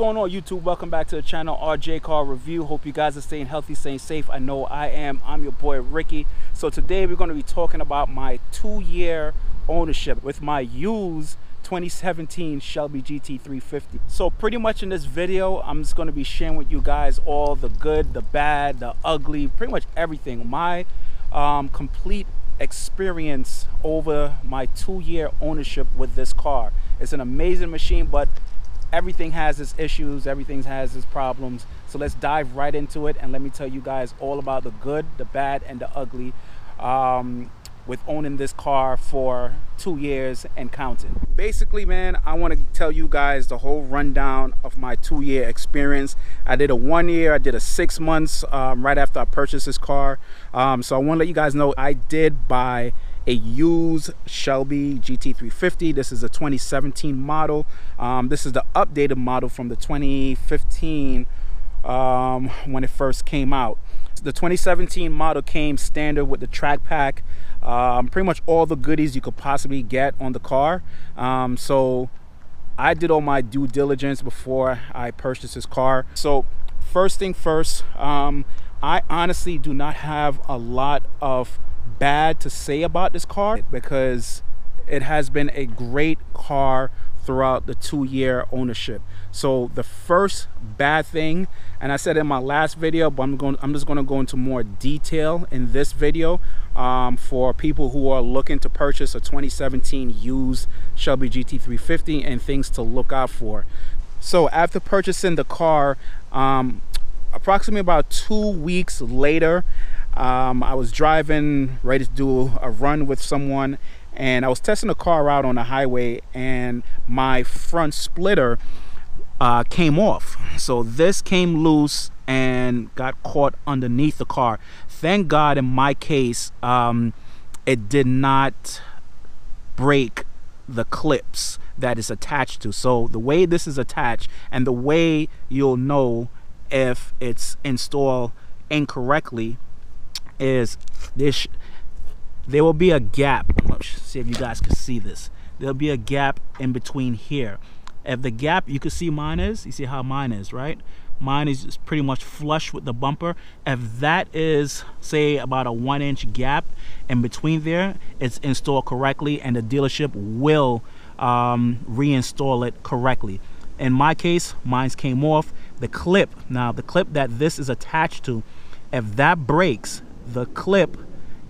going on, YouTube? Welcome back to the channel, RJ Car Review. Hope you guys are staying healthy, staying safe. I know I am. I'm your boy Ricky. So today we're going to be talking about my 2-year ownership with my used 2017 Shelby Gt350. So pretty much in this video, I'm just going to be sharing with you guys all the good, the bad, the ugly, pretty much everything. My complete experience over my 2-year ownership with this car. It's an amazing machine, but everything has its issues, everything has its problems. So let's dive right into it and let me tell you guys all about the good, the bad, and the ugly with owning this car for 2 years and counting. Basically, man, I want to tell you guys the whole rundown of my 2-year experience. I did a 1 year, I did a 6 months right after I purchased this car. So I want to let you guys know I did buy a used Shelby Gt350. This is a 2017 model. This is the updated model from the 2015 when it first came out. The 2017 model came standard with the track pack, pretty much all the goodies you could possibly get on the car. So I did all my due diligence before I purchased this car. So first thing first, I honestly do not have a lot of bad to say about this car because it has been a great car throughout the 2-year ownership. So the first bad thing, and I said in my last video, but I'm just going to go into more detail in this video for people who are looking to purchase a 2017 used Shelby Gt350 and things to look out for. So after purchasing the car, approximately about 2 weeks later, I was driving, ready to do a run with someone, and I was testing the car out on the highway, and my front splitter came off. So this came loose and got caught underneath the car. Thank God in my case, it did not break the clips that it's attached to. So the way this is attached and the way you'll know if it's installed incorrectly is this. There will be a gap. Let's see if you guys can see this. There'll be a gap in between here. If the gap, you can see mine is, you see how mine is, right? Mine is just pretty much flush with the bumper. If that is, say, about a 1-inch gap in between there, it's installed correctly and the dealership will reinstall it correctly. In my case, mine came off. The clip, now the clip that this is attached to, if that breaks, the clip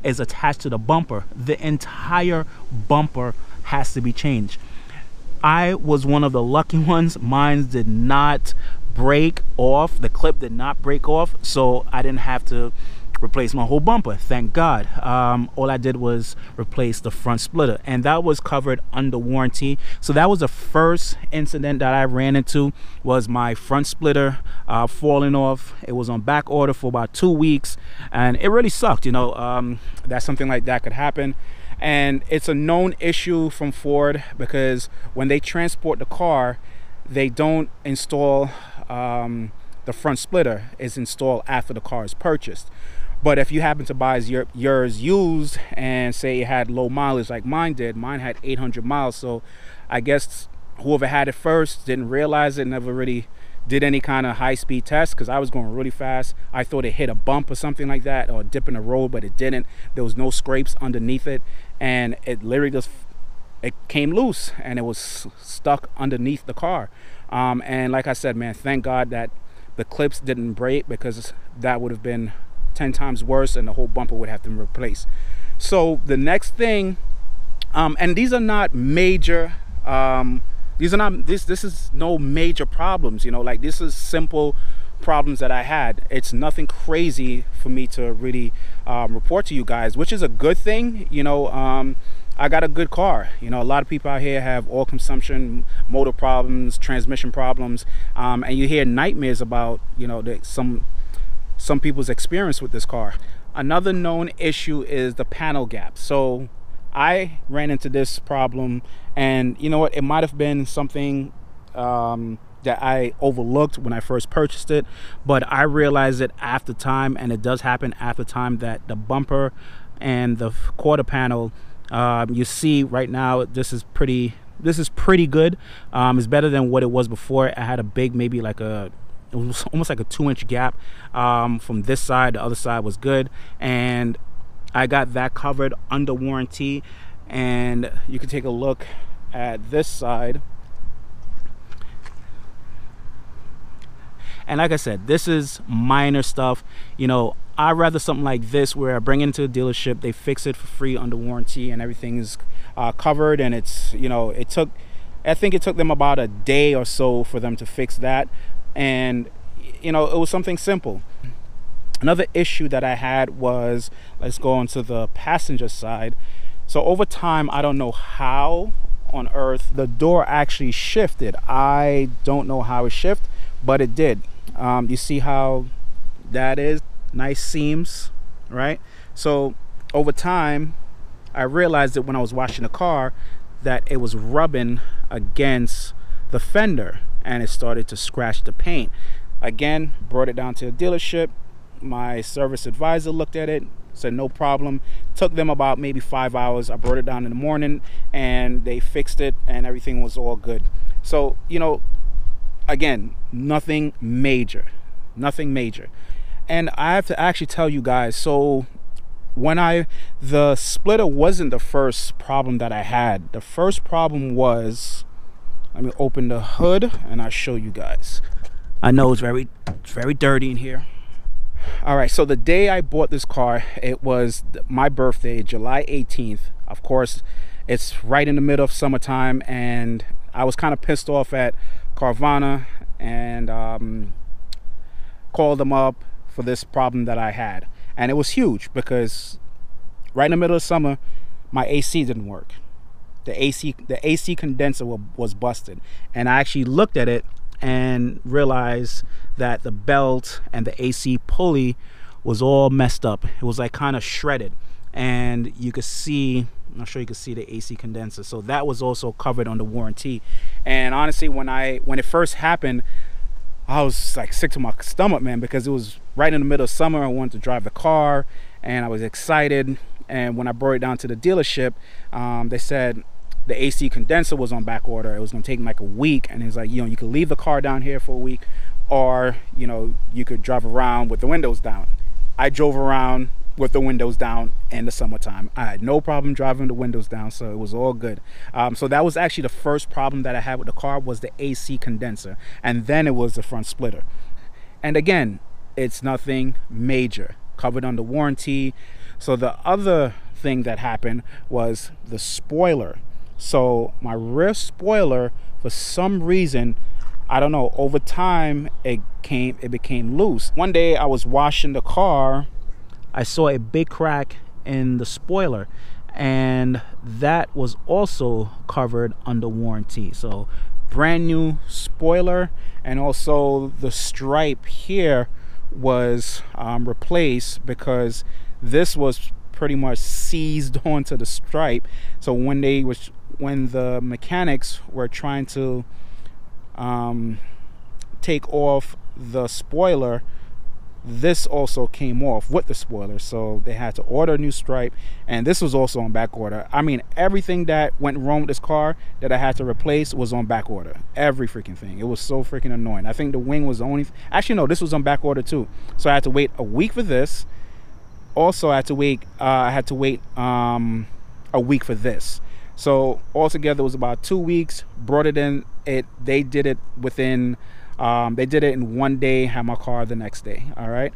is attached to the bumper. The entire bumper has to be changed. I was one of the lucky ones. Mine did not break off. The clip did not break off, so I didn't have to replace my whole bumper, thank God. All I did was replace the front splitter, and that was covered under warranty. So that was the first incident that I ran into, was my front splitter falling off. It was on back order for about 2 weeks, and it really sucked, you know, that something like that could happen. And it's a known issue from Ford because when they transport the car, they don't install the front splitter. It's installed after the car is purchased. But if you happen to buy yours used and say it had low mileage like mine did, mine had 800 miles. So I guess whoever had it first didn't realize it, never really did any kind of high-speed test because I was going really fast. I thought it hit a bump or something like that, or a dip in the road, but it didn't. There was no scrapes underneath it, and it literally just, it came loose and it was stuck underneath the car. And like I said, man, thank God that the clips didn't break, because that would have been 10 times worse and the whole bumper would have to be replaced. So the next thing, and these are not major, this is no major problems, you know, like this is simple problems that I had. It's nothing crazy for me to really report to you guys, which is a good thing. You know, I got a good car. You know, a lot of people out here have oil consumption, motor problems, transmission problems, and you hear nightmares about, you know, some people's experience with this car. Another known issue is the panel gap. So I ran into this problem, and you know what, it might have been something that I overlooked when I first purchased it, but I realized it after time, and it does happen after time, that the bumper and the quarter panel, you see right now, this is pretty this is pretty good. It's better than what it was before. I had a big, maybe like it was almost like a 2-inch gap from this side. The other side was good, and I got that covered under warranty. And you can take a look at this side. And like I said, this is minor stuff. You know, I'd rather something like this where I bring it into a dealership, they fix it for free under warranty, and everything is covered. And it's, you know, I think it took them about a day or so for them to fix that. And, you know, it was something simple. Another issue that I had was, let's go onto the passenger side. So over time, I don't know how on earth the door actually shifted. I don't know how it shifted, but it did. You see how that is? Nice seams, right? So over time, I realized that when I was washing the car, that it was rubbing against the fender, and it started to scratch the paint. Again, brought it down to the dealership. My service advisor looked at it, said no problem. Took them about maybe 5 hours. I brought it down in the morning, and they fixed it, and everything was all good. So, you know, again, nothing major. And I have to actually tell you guys, so the splitter wasn't the first problem that I had. The first problem was, let me open the hood and I'll show you guys. I know it's very dirty in here. All right, so the day I bought this car, it was my birthday, July 18th. Of course, it's right in the middle of summertime, and I was kind of pissed off at Carvana and called them up for this problem that I had. And it was huge because right in the middle of summer, my AC didn't work. The AC condenser was busted. And I actually looked at it and realized that the belt and the AC pulley was all messed up. It was like kind of shredded, and you could see, I'm sure you could see the AC condenser. So that was also covered under warranty. And honestly, when it first happened, I was like sick to my stomach, man, because it was right in the middle of summer. I wanted to drive the car and I was excited. And when I brought it down to the dealership, they said the AC condenser was on back order. It was going to take like a week. And it's like, you know, you could leave the car down here for a week, or, you know, you could drive around with the windows down. I drove around with the windows down in the summertime. I had no problem driving the windows down, so it was all good. So that was actually the first problem that I had with the car, was the AC condenser, and then it was the front splitter. And again, it's nothing major, covered under warranty. So the other thing that happened was the spoiler. So my rear spoiler, for some reason, I don't know, over time it became loose. One day I was washing the car, I saw a big crack in the spoiler, and that was also covered under warranty. So brand new spoiler, and also the stripe here was replaced, because this was pretty much seized onto the stripe. So when the mechanics were trying to take off the spoiler, this also came off with the spoiler, so they had to order a new stripe, and this was also on back order. I mean, everything that went wrong with this car that I had to replace was on back order. Every freaking thing. It was so freaking annoying. I think the wing was the only, actually no, this was on back order too. So I had to wait a week for this. Also I had to wait a week for this. So altogether it was about 2 weeks. Brought it in. They did it within they did it in 1 day, had my car the next day. All right.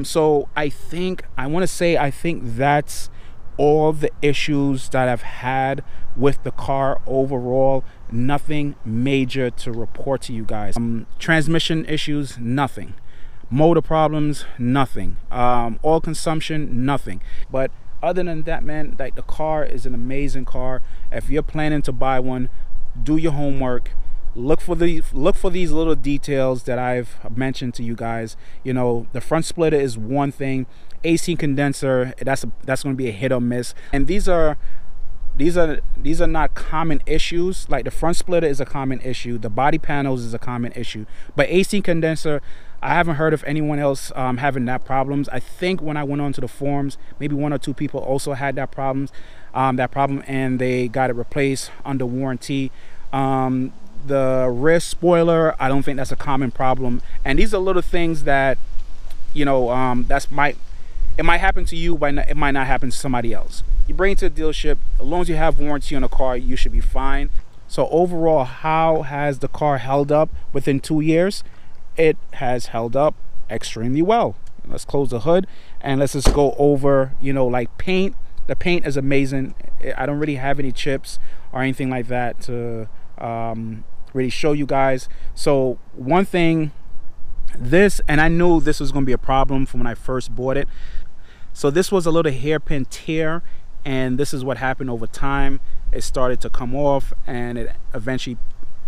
So I think that's all the issues that I've had with the car overall. Nothing major to report to you guys. Transmission issues, nothing. Motor problems, nothing. Oil consumption, nothing. But other than that, man, like, the car is an amazing car. If you're planning to buy one, do your homework. Look for these little details that I've mentioned to you guys. You know, the front splitter is one thing. AC condenser, that's going to be a hit or miss. And these are not common issues. Like, the front splitter is a common issue. The body panels is a common issue. But AC condenser, I haven't heard of anyone else having that problems. I think when I went onto the forums, maybe 1 or 2 people also had that problem, and they got it replaced under warranty. The rear spoiler, I don't think that's a common problem. And these are little things that, you know, it might happen to you, but it might not happen to somebody else. You bring it to the dealership, as long as you have warranty on the car, you should be fine. So overall, how has the car held up within 2 years? It has held up extremely well. Let's close the hood and let's just go over, you know, like paint. The paint is amazing. I don't really have any chips or anything like that to really show you guys. So one thing, this, and I knew this was going to be a problem from when I first bought it. So this was a little hairpin tear, and this is what happened over time. It started to come off, and it eventually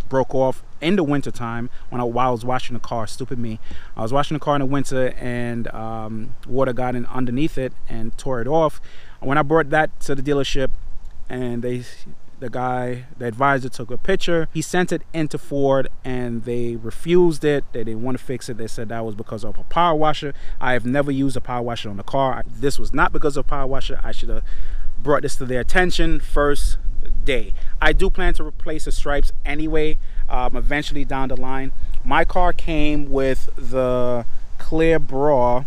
broke off in the winter time while I was washing the car. Stupid me. I was washing the car in the winter, and water got in underneath it and tore it off. When I brought that to the dealership, and the advisor took a picture, he sent it into Ford, and they refused it. They didn't want to fix it. They said that was because of a power washer. I have never used a power washer on the car. This was not because of a power washer. I should have brought this to their attention first day. I do plan to replace the stripes anyway, eventually down the line. My car came with the clear bra.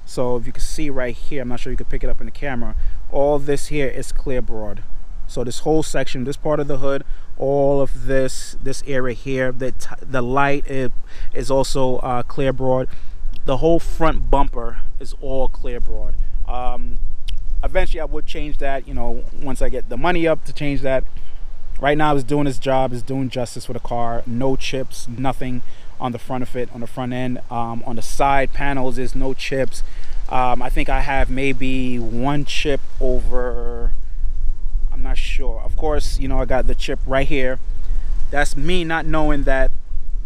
So if you can see right here, I'm not sure you can pick it up in the camera, all this here is clear broad. So this whole section, this part of the hood, all of this area here, the light is also clear broad. The whole front bumper is all clear broad. Eventually I would change that, you know, once I get the money up to change that. Right now it's doing its job, it's doing justice for the car. No chips, nothing on the front of it, on the front end. On the side panels there's no chips. I think I have maybe one chip over, I'm not sure. Of course, you know, I got the chip right here. That's me not knowing that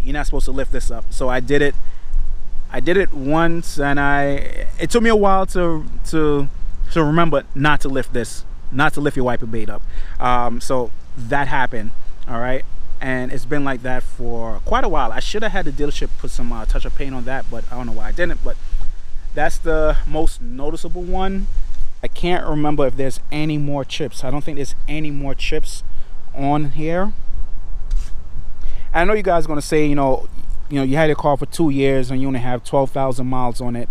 you're not supposed to lift this up. So I did it once, and it took me a while to remember not to lift this, not to lift your wiper blade up. So that happened, all right, and it's been like that for quite a while. I should have had the dealership put some touch of paint on that, but I don't know why I didn't. But that's the most noticeable one. I can't remember if there's any more chips. I don't think there's any more chips on here. I know you guys are gonna say, you know, you had your car for 2 years and you only have 12,000 miles on it,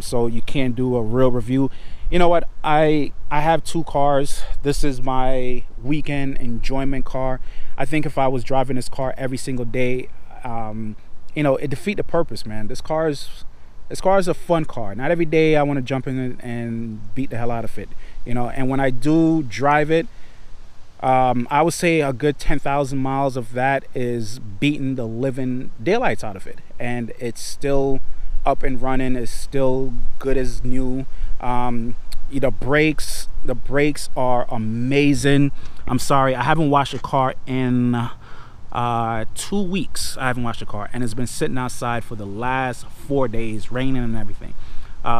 so you can't do a real review. You know what? I have 2 cars. This is my weekend enjoyment car. I think if I was driving this car every single day, you know, it defeat the purpose, man. This car is a fun car. Not every day I want to jump in it and beat the hell out of it, you know. And when I do drive it, I would say a good 10,000 miles of that is beating the living daylights out of it, and it's still up and running. It's still good as new. The brakes are amazing. I'm sorry, I haven't washed a car in 2 weeks. I haven't washed the car, and it's been sitting outside for the last 4 days, raining and everything.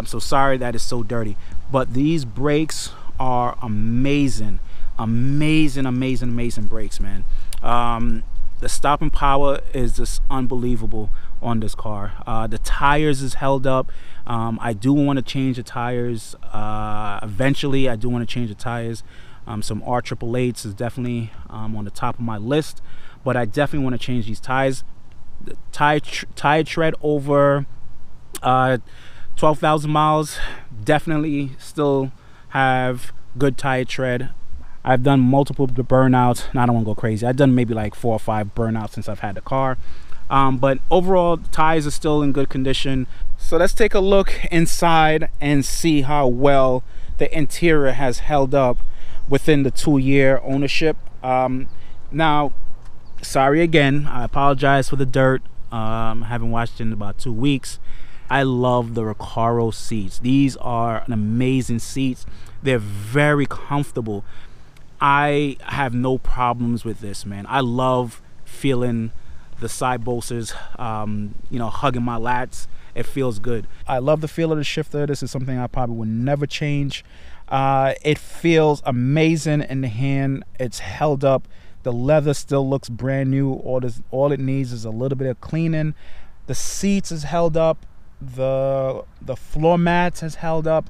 So sorry that it's so dirty, but these brakes are amazing. Amazing brakes, man. The stopping power is just unbelievable on this car. The tires is held up. I do want to change the tires eventually. I do want to change the tires. Some R888s is definitely on the top of my list, but I definitely want to change these tires. The tire tread over 12,000 miles, definitely still have good tire tread. I've done multiple burnouts. Now, I don't want to go crazy. I've done maybe like 4 or 5 burnouts since I've had the car. But overall, the tires are still in good condition. So let's take a look inside and see how well the interior has held up within the 2-year ownership. Now, sorry again. I apologize for the dirt. I haven't washed it in about 2 weeks. I love the Recaro seats. These are an amazing seats. They're very comfortable. I have no problems with this, man. I love feeling the side bolsters, you know, hugging my lats. It feels good. I love the feel of the shifter. This is something I probably would never change. It feels amazing in the hand. It's held up. The leather still looks brand new. All it needs is a little bit of cleaning. The seats is held up. The floor mats has held up.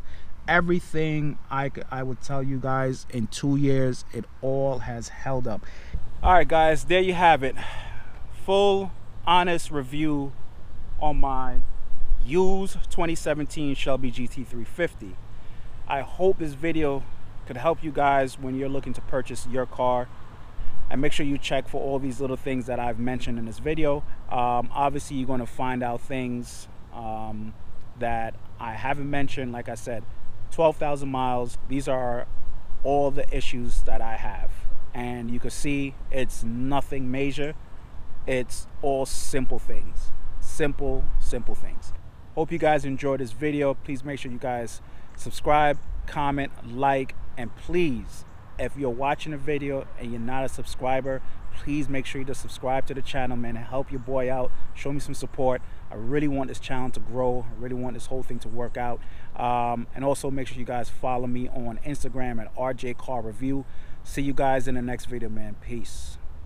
Everything I would tell you guys in 2 years, it all has held up. All right, guys, there you have it. Full, honest review on my used 2017 Shelby Gt350. I hope this video could help you guys when you're looking to purchase your car. And make sure you check for all these little things that I've mentioned in this video. Obviously, you're going to find out things that I haven't mentioned. Like I said, 12,000 miles. These are all the issues that I have. And you can see it's nothing major. It's all simple things. Simple things. Hope you guys enjoyed this video. Please make sure you guys subscribe, comment, like, and please, if you're watching a video and you're not a subscriber, please make sure you just subscribe to the channel, man, and help your boy out. Show me some support. I really want this channel to grow. I really want this whole thing to work out. And also make sure you guys follow me on Instagram at rjcarreview. See you guys in the next video, man. Peace.